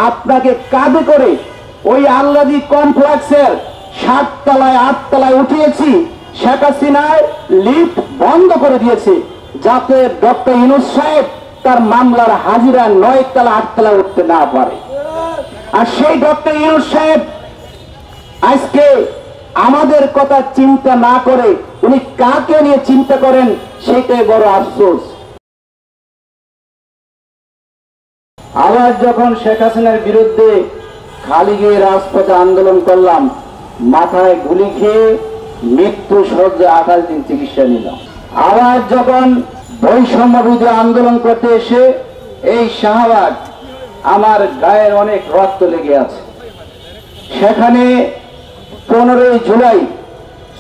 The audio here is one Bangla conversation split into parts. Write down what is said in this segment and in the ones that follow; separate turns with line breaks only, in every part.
আপনাকে কাঁধে করে ওই আল্লাদি কমপ্লেক্সের 7 তলায় 8 তলায় উঠিয়েছি। শেখ হাসিনার লিফট বন্ধ করে দিয়েছে যাতে ডক্টর ইউনূস সাহেব তার মামলার হাজিরা 9 তলা 8 তলা উঠতে না পারে। আর সেই ডক্টর ইউনূস সাহেব আজকে আমাদের কথা চিন্তা না করে উনি কাকে নিয়ে চিন্তা করেন সেটাই বড় আফসোস। আবার যখন শেখ হাসিনার বিরুদ্ধে খালি গিয়ে রাজপথে আন্দোলন করলাম, মাথায় গুলি খেয়ে মৃত্যু সহ্যে 28 দিন চিকিৎসা নিলাম। আবার যখন বৈষম্য বিরোধী আন্দোলন করতে এসে এই শাহবাগ আমার গায়ের অনেক রক্ত লেগে আছে। সেখানে 15 জুলাই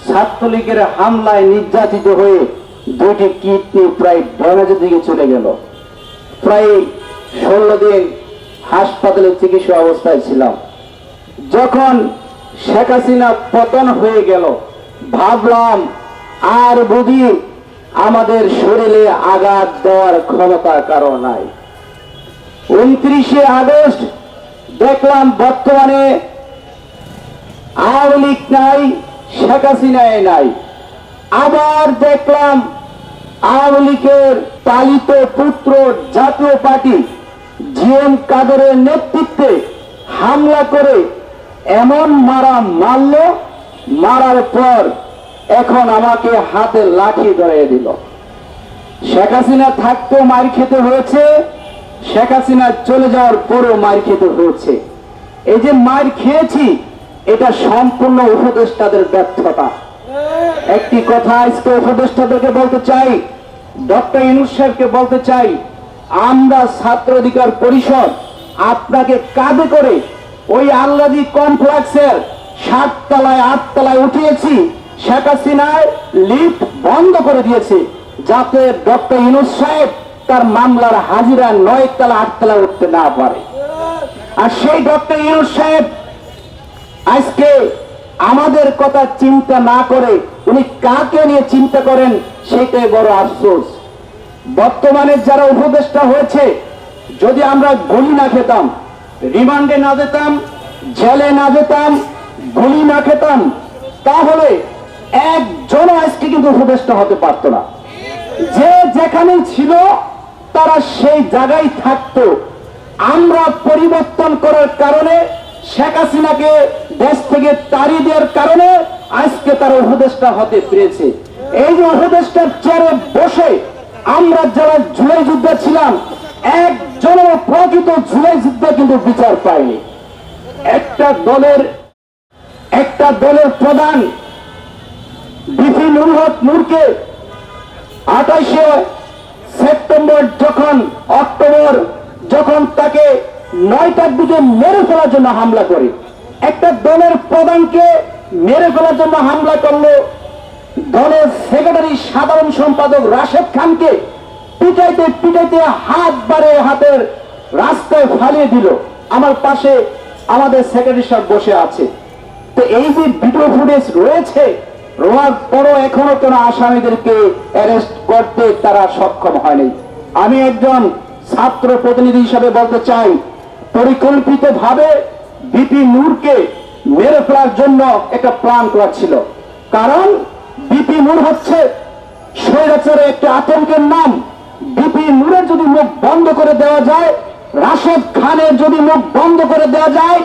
ছাত্রলীগের হামলায় নির্যাতিত হয়ে 2টি কিডনি প্রায় ড্যামেজের দিকে চলে গেল। প্রায় 16 দিন হাসপাতালে চিকিৎসা অবস্থায় ছিলাম। যখন শেখ হাসিনা পতন হয়ে গেল ভাবলাম আর বুঝি আমাদের শরীরে আঘাত দেওয়ার ক্ষমতা কারো নাই। 29 আগস্ট দেখলাম বর্তমানে আওয়ামী লীগ নাই, শেখ হাসিনায় নাই। আবার দেখলাম আওয়ামী লীগের পালিত পুত্র জাতীয় পার্টি জিএম কাদেরের নেতৃত্বে হামলা করে এমন মারল, মারার পর এখন আমাকে হাতে লাঠি ধরিয়ে দিল। শেখ হাসিনা থাকতেও মার খেতে হয়েছে, শেখ হাসিনা চলে যাওয়ার পরেও মার খেতে হয়েছে। এই যে মার খেয়েছি এটা সম্পূর্ণ উপদেষ্টাদের ব্যর্থতা। একটি কথা আজকে উপদেষ্টাদেরকে বলতে চাই, ডক্টর ইউনূস সাহেবকে বলতে চাই, আমরা ছাত্র অধিকার পরিষদ আপনাকে কাঁধে করে ওই আল্লাদি কমপ্লেক্সের 7 তলায় 8 তলায় উঠিয়েছি। শেখ হাসিনার লিফট বন্ধ করে দিয়েছে যাতে ডক্টর ইউনূস সাহেব তার মামলার হাজিরা 9 তলা 8 তলা উঠতে না পারে। আর সেই ডক্টর ইউনূস সাহেব আজকে আমাদের কথা চিন্তা না করে উনি কাকে নিয়ে চিন্তা করেন সেটাই বড় আফসোস। বর্তমানে যারা উপদেষ্টা হয়েছে, যদি আমরা গুলি না খেতাম, রিমান্ডে না যেতাম, জেলে না যেতাম, গুলি না খেতাম, তাহলে একজন আজকে কিন্তু উপদেষ্টা হতে পারত না। যে যেখানে ছিল তারা সেই জায়গায় থাকতো। আমরা পরিবর্তন করার কারণে, শেখ হাসিনাকে দেশ থেকে তাড়িয়ে দেওয়ার কারণে আজকে তারা উপদেষ্টা হতে পেরেছে। এই যে উপদেষ্টার চেয়ারে বসে আমরা যারা জুলাই যুদ্ধে ছিলাম, একজনের প্রকৃত জুলাই যুদ্ধে কিন্তু বিচার পায়নি। একটা দলের প্রধান বিপি নূরকে 28 সেপ্টেম্বর অক্টোবর যখন তাকে 9টার দিকে মেরে ফেলার জন্য হামলা করে, একটা দলের প্রধানকে মেরে ফেলার জন্য হামলা করলো। দলের সেক্রেটারি সাধারণ সম্পাদক রাশেদ খানকে পিটাইতে পিটাইতে হাতের রাস্তায় ফালিয়ে দিল। আমার পাশে আমাদের সেক্রেটারি সাহেব বসে আছে। তো এই যে ভিডিও ফুটেজ রয়েছে, রোয়ার পরও এখনো কেন আসামিদেরকে অ্যারেস্ট করতে তারা সক্ষম হয়নি? আমি একজন ছাত্র প্রতিনিধি হিসাবে বলতে চাই, পরিকল্পিতভাবে বিপি নূরকে মেরে ফেলার জন্য একটা প্ল্যান করা ছিল। কারণ বিপি নূর হচ্ছে স্বৈরাচারের একটা আতঙ্কের নাম। বিপি নূরের যদি মুখ বন্ধ করে দেওয়া যায়, রাশেদ খানের যদি মুখ বন্ধ করে দেওয়া যায়,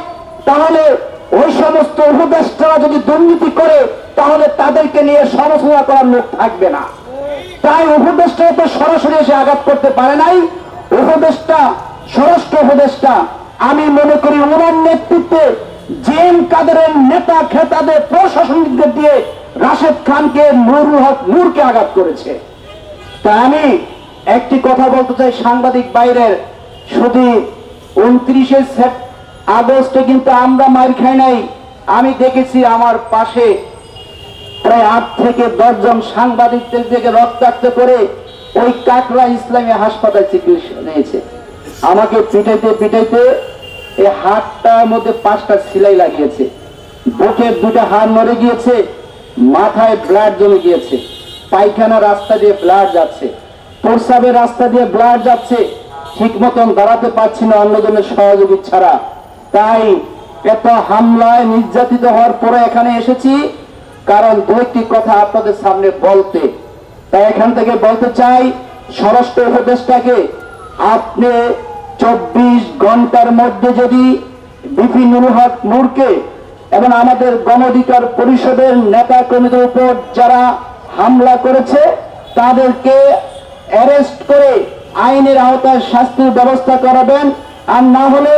তাহলে ওই সমস্ত উপদেষ্টারা যদি দুর্নীতি করে তাহলে তাদেরকে নিয়ে সমালোচনা করার লোক থাকবে না। তাই উপদেষ্টা তো সরাসরি এসে আঘাত করতে পারে নাই। উপদেষ্টা, স্বরাষ্ট্র উপদেষ্টা, আমি মনে করি ওনার নেতৃত্বে জিএম কাদেরের নেতা খেতাদের প্রশাসনিকদের দিয়ে রাশেদ খানকে নূরকে আঘাত করেছে। তাই আমি একটি কথা বলতে চাই সাংবাদিক বাইরের, শুধু 29 আগস্টে কিন্তু আমরা মার খাই নাই। আমি দেখেছি আমার পাশে প্রায় 8 থেকে 10 জন সাংবাদিকদের থেকে রক্তাক্ত করে ওই কাকরা ইসলামী হাসপাতালে চিকিৎসা নিয়েছে। আমাকে পিটাইতে পিটাইতে এই হাতটার মধ্যে 5টা সেলাই লাগিয়েছে, বুকের 2টা হাড় মরে গিয়েছে, মাথায় ব্লাড জমে গিয়েছে, পায়খানা রাস্তা দিয়ে ব্লাড যাচ্ছে, প্রস্রাবের রাস্তা দিয়ে ব্লাড যাচ্ছে। ঠিক মতন দাঁড়াতে পারছি না অন্যজনের সহযোগী ছাড়া। তাই এত হামলায় নির্যাতিত হওয়ার পরে এখানে এসেছি, কারণ দু একটি কথা আপনাদের সামনে বলতে। তাই এখান থেকে বলতে চাই, স্বরাষ্ট্র উপদেষ্টাকে আপনি 24 ঘন্টার মধ্যে যদি বিপি নুরুল হক নূরকে এবং আমাদের গণ অধিকার পরিষদের নেতা কর্মীদের উপর যারা হামলা করেছে তাদেরকে অ্যারেস্ট করে আইনের আওতায় শাস্তির ব্যবস্থা করাবেন। আর না হলে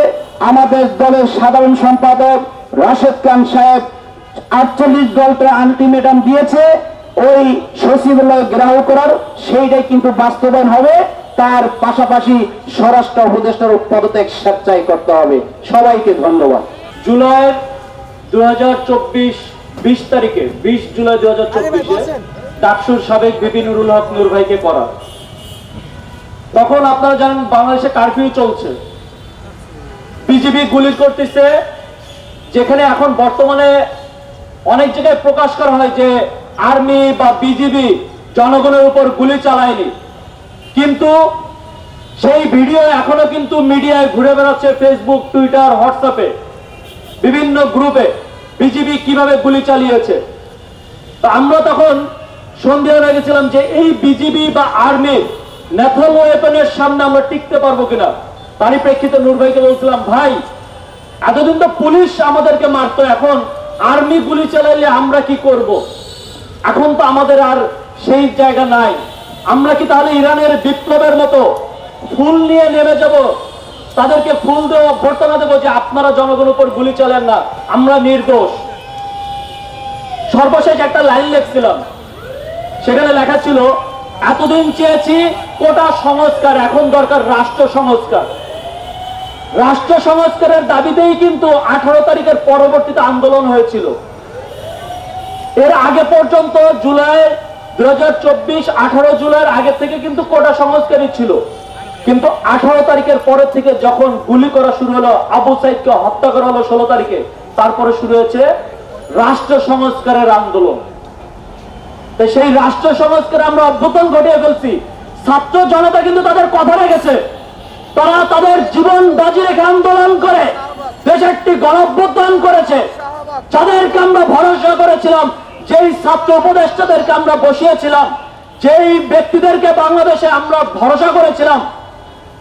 আমাদের দলের সাধারণ সম্পাদক রাশেদ খান সাহেব 48 দলটা আলটিমেটাম দিয়েছে ওই সচিবালয় ঘেরাও করার, সেইটাই কিন্তু বাস্তবায়ন হবে। তার পাশাপাশি স্বরাষ্ট্র উপদেষ্টার পদত্যাগ স্বেচ্ছায় করতে হবে। সবাইকে ধন্যবাদ।
জুলাই 2024 20 তারিখে 20 জুলাই 2024 ডাকসুর সাবেক বিপি নুরুল হক নূর ভাইকে করা। তখন আপনারা জানেন বাংলাদেশে কারফিউ চলছে, বিজিবি গুলি করতেছে। যেখানে এখন বর্তমানে অনেক জায়গায় প্রকাশ করা হয় যে আর্মি বা বিজিবি জনগণের উপর গুলি চালায়নি, কিন্তু সেই ভিডিও এখনো কিন্তু মিডিয়ায় ঘুরে বেড়াচ্ছে, ফেসবুক, টুইটার, হোয়াটসঅ্যাপে, বিভিন্ন গ্রুপে বিজিবি কিভাবে গুলি চালিয়েছে। তো আমরা তখন সন্দেহ হয়ে গেছিলাম যে এই বিজিবি বা আর্মির ন্যাথল ওয়েপনের সামনে আমরা টিকতে পারবো কিনা। তারই প্রেক্ষিতে নূর ভাইকে বলছিলাম, ভাই এতদিন তো পুলিশ আমাদেরকে মারতো, এখন আর্মি গুলি চালাইলে আমরা কি করব? এখন তো আমাদের আর সেই জায়গা নাই। আমরা কি তাহলে ইরানের বিপ্লবের মতো ফুল নিয়ে নেমে যাব, তাদেরকে ফুল দেওয়া ভর্তনা দেবো যে আপনারা জনগণের উপর গুলি চালান না, আমরা নির্দোষ? সর্বশেষ একটা লাইন লিখছিলাম, সেখানে লেখা ছিল, এতদিন চেয়েছি কোটা সংস্কার, এখন দরকার রাষ্ট্র সংস্কার। রাষ্ট্র সংস্কারের দাবিতেই কিন্তু 18 তারিখের পরবর্তীতে আন্দোলন হয়েছিল। এর আগে পর্যন্ত জুলাই 2024 18 জুলাইয়ের আগে থেকে কিন্তু কোটা সংস্কারই ছিল, কিন্তু 18 তারিখের পরের থেকে যখন গুলি করা শুরু হলো, আবু সাইদকে হত্যা করা হলো 16 তারিখে, তারপরে শুরু হয়েছে রাষ্ট্র সংস্কারের আন্দোলন। তাই সেই রাষ্ট্র সংস্কারে আমরা অভ্যুত্থান ঘটিয়ে ফেলছি। ছাত্র জনতা কিন্তু তাদের কথা রেখেছে, তারা তাদের জীবন বাজি রেখে আন্দোলন করে দেশে একটি গণঅভ্যুত্থান করেছে। যাদেরকে আমরা ভরসা করেছিলাম, যেই ছাত্র উপদেষ্টাদেরকে আমরা বসিয়েছিলাম, যেই ব্যক্তিদেরকে বাংলাদেশে আমরা ভরসা করেছিলাম,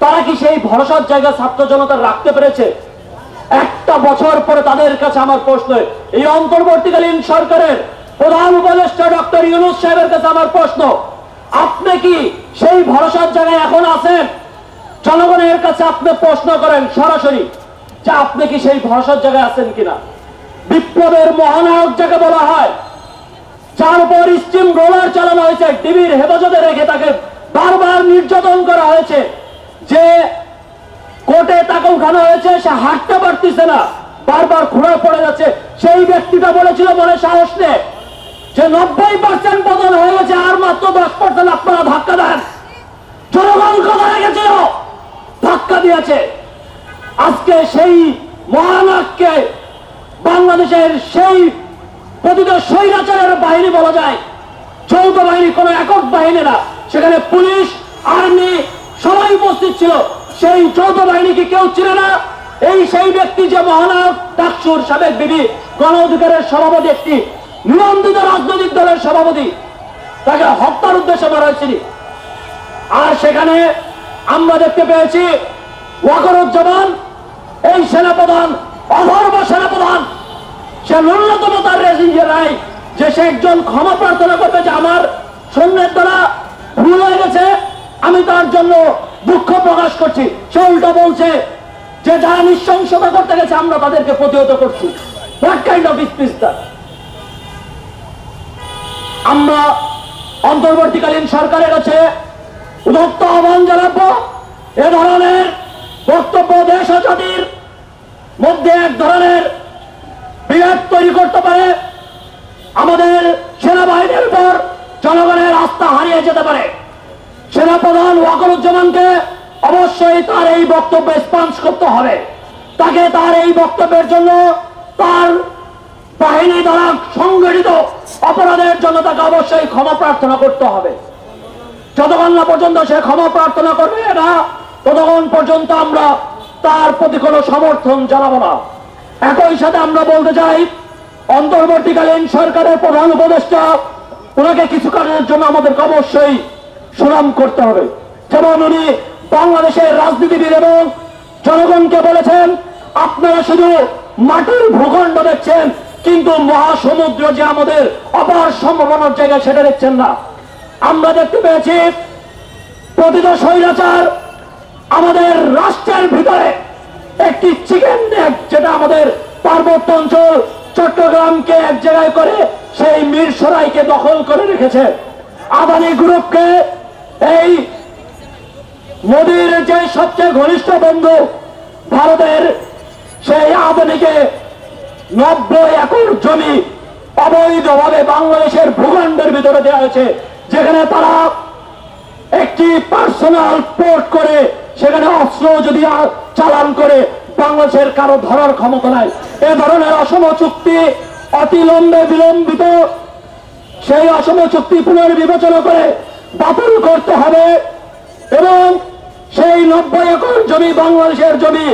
তারা কি সেই ভরসার জায়গা ছাত্র জনতা রাখতে পেরেছে? একটা বছর পরে তাদের কাছে আমার প্রশ্ন, এই অন্তর্বর্তীকালীন সরকারের প্রধান উপদেষ্টা ডক্টর ইউনূস সাহেবের কাছে আমার প্রশ্ন, আপনি কি সেই ভরসার জায়গায় এখন আছেন? জনগণের কাছে আপনি প্রশ্ন করেন সরাসরি যে আপনি কি সেই ভরসার জায়গায় আছেন কিনা। বিপ্লবের মহানায়ক যাকে বলা হয়, যার উপর স্টিম রোলার চালানো হয়েছে, ডিবির হেফাজতে রেখে তাকে বারবার নির্যাতন করা হয়েছে, যে কোর্টে তাকে উঠানো হয়েছে, সে হাঁটতে পারতেছে না, বারবার ঘোড়া পড়ে যাচ্ছে, সেই ব্যক্তিটা বলেছিল মনে সাহস নেই যে 90% পতন হয়ে গেছে, আর মাত্র 10% আপনারা ধাক্কা দেন। জনগণ কথা রেখেছিল, ধাক্কা দিয়েছে। আজকে সেই মহানায়ককে বাংলাদেশের সেই প্রতিটা স্বৈরাচারের বাহিনী বলা যায়, যৌথ বাহিনী, কোন একক বাহিনী না, সেখানে পুলিশ, আর্মি সবাই উপস্থিত ছিল। সেই যৌথ বাহিনীকে কেউ চিনে না। এই সেই ব্যক্তি যে মহানায়ক, ডাকসুর সাবেক বিবি, গণ অধিকারের সভাপতি, একটি নিবন্ধিত রাজনৈতিক দলের সভাপতি, তাকে হত্যার উদ্দেশ্যে মারা হয়েছিল। আর সেখানে আমরা দেখতে পেয়েছি ওয়াকারুজ্জামান, এই সেনাপ্রধান, অথর্ব সেনাপ্রধান, সে ন্যূনতম তার রেজিংয়ে নাই যে সে একজন ক্ষমা প্রার্থনা করবে যে আমার সৈন্যের দ্বারা ভুল হয়ে গেছে, আমি তার জন্য দুঃখ প্রকাশ করছি। সে উল্টা বলছে যে যারা নৃশংসতা করতে গেছে আমরা তাদেরকে প্রতিহত করছি। What kind of speech that? আমরা অন্তর্বর্তীকালীন সরকারের কাছে উদাত্ত আহ্বান জানাবো, এ ধরনের বক্তব্য দেশ ও জাতির মধ্যে এক ধরনের বিভেদ তৈরি করতে পারে, আমাদের সেনাবাহিনীর উপর জনগণের আস্থা হারিয়ে যেতে পারে। সেনাপ্রধান ওয়াকারুজ্জামানকে অবশ্যই তার এই বক্তব্য স্পঞ্জ করতে হবে, তাকে তার এই বক্তব্যের জন্য, তার বাহিনী দ্বারা সংগঠিত অপরাধের জন্য তাকে অবশ্যই ক্ষমা প্রার্থনা করতে হবে। যতক্ষণ না পর্যন্ত সে ক্ষমা প্রার্থনা করবে না, ততক্ষণ পর্যন্ত আমরা তার প্রতি কোনো সমর্থন জানাবো না। একই সাথে আমরা বলতে চাই, অন্তর্বর্তীকালীন সরকারের প্রধান উপদেষ্টা, ওনাকে কিছু কারণের জন্য আমাদেরকে অবশ্যই সুনাম করতে হবে। যেমন উনি বাংলাদেশের রাজনীতিবিদ এবং জনগণকে বলেছেন, আপনারা শুধু মাটির ভূখণ্ড দেখছেন, কিন্তু মহাসমুদ্র যে আমাদের অপার সম্ভাবনার জায়গা সেটা দেখছেন না। আমরা দেখতে পেয়েছি প্রতিটা স্বৈরাচার আমাদের রাষ্ট্রের ভিতরে একটি চিকেন নেক, যেটা আমাদের পার্বত্য অঞ্চল চট্টগ্রামকে এক জায়গায় করে সেই মিরসরাইকে দখল করে রেখেছে। আদানি গ্রুপকে, এই মোদির যে সবচেয়ে ঘনিষ্ঠ বন্ধু ভারতের, সেই আদানিকে 90 একর জমি অবৈধভাবে বাংলাদেশের ভূখণ্ডের ভিতরে দেওয়া হয়েছে, যেখানে তারা একটি পার্সোনাল পোর্ট করে সেখানে অস্ত্র যদি চালান করে বাংলাদেশের কারো ধরার ক্ষমতা নাই। এ ধরনের অসম চুক্তি অতিলম্বে বিলম্বিত, সেই অসম চুক্তি পুনর্বিবেচনা করে বাতিল করতে হবে এবং সেই 90 একর জমি বাংলাদেশের জমি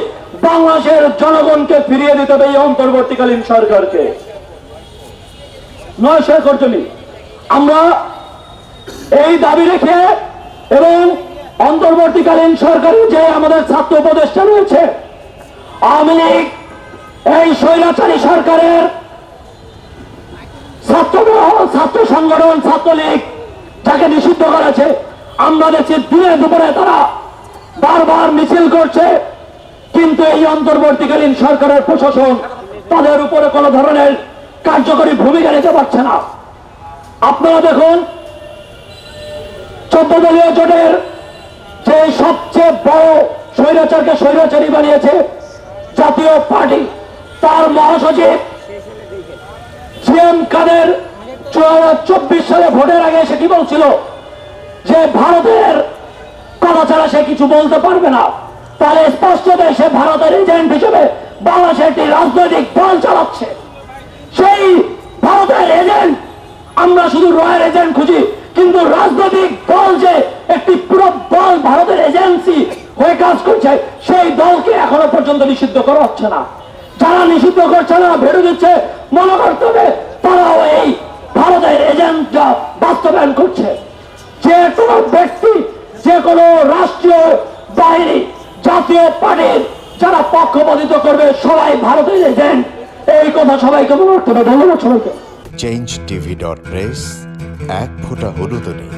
বাংলাদেশের জনগণকে ফিরিয়ে দিতে হবে। এই অন্তর্বর্তীকালীন সরকারকে 900 একর জমি আমরা এই দাবি রেখে, এবং অন্তর্বর্তীকালীন সরকারের যে আমাদের ছাত্র উপদেষ্টা রয়েছে, আওয়ামী লীগ এই স্বৈরাচারী সরকারের ছাত্র সংগঠন ছাত্রলীগ যাকে নিষিদ্ধ করেছে, আমরা দেখছি দিনে দুপুরে তারা বারবার মিছিল করছে, কিন্তু এই অন্তর্বর্তীকালীন সরকারের প্রশাসন তাদের উপরে কোন ধরনের কার্যকরী ভূমিকা নিতে পারছে না। আপনারা দেখুন, 14 দলীয় জোটের যে সবচেয়ে বড় স্বৈরাচারকে স্বৈরাচারী বানিয়েছে জাতীয় পার্টি, তার মহাসচিব জিএম কাদের 2024 সালে ভোটের আগে সে কি বলছিল, যে ভারতের কথা ছাড়া সে কিছু বলতে পারবে না। তাহলে স্পষ্টত সে ভারতের এজেন্ট হিসেবে বাংলাদেশে একটি রাজনৈতিক দল চালাচ্ছে। সেই ভারতের এজেন্ট, আমরা শুধু রয়ের এজেন্ট খুঁজি, কিন্তু রাজনৈতিক দল যে একটি পুরো দল ভারতের এজেন্সি হয়ে কাজ করছে, সেই দলকে এখনো পর্যন্ত নিষিদ্ধ করা হচ্ছে না। যারা নিষিদ্ধ করছে না, ভেড়ে দিচ্ছে, মনে করতে হবে তারাও এই ভারতের এজেন্টটা বাস্তবায়ন করছে। যে কোনো ব্যক্তি, যে কোনো রাষ্ট্রীয় বাহিনী, জাতীয় পার্টির যারা পক্ষপাতিত্ব করবে, সবাই ভারতের এজেন্ট। এই কথা সবাইকে মনে রাখতে হবে। ধন্যবাদ সবাইকে।
changeTV.press, এক ফোঁটা হলুদ নেই।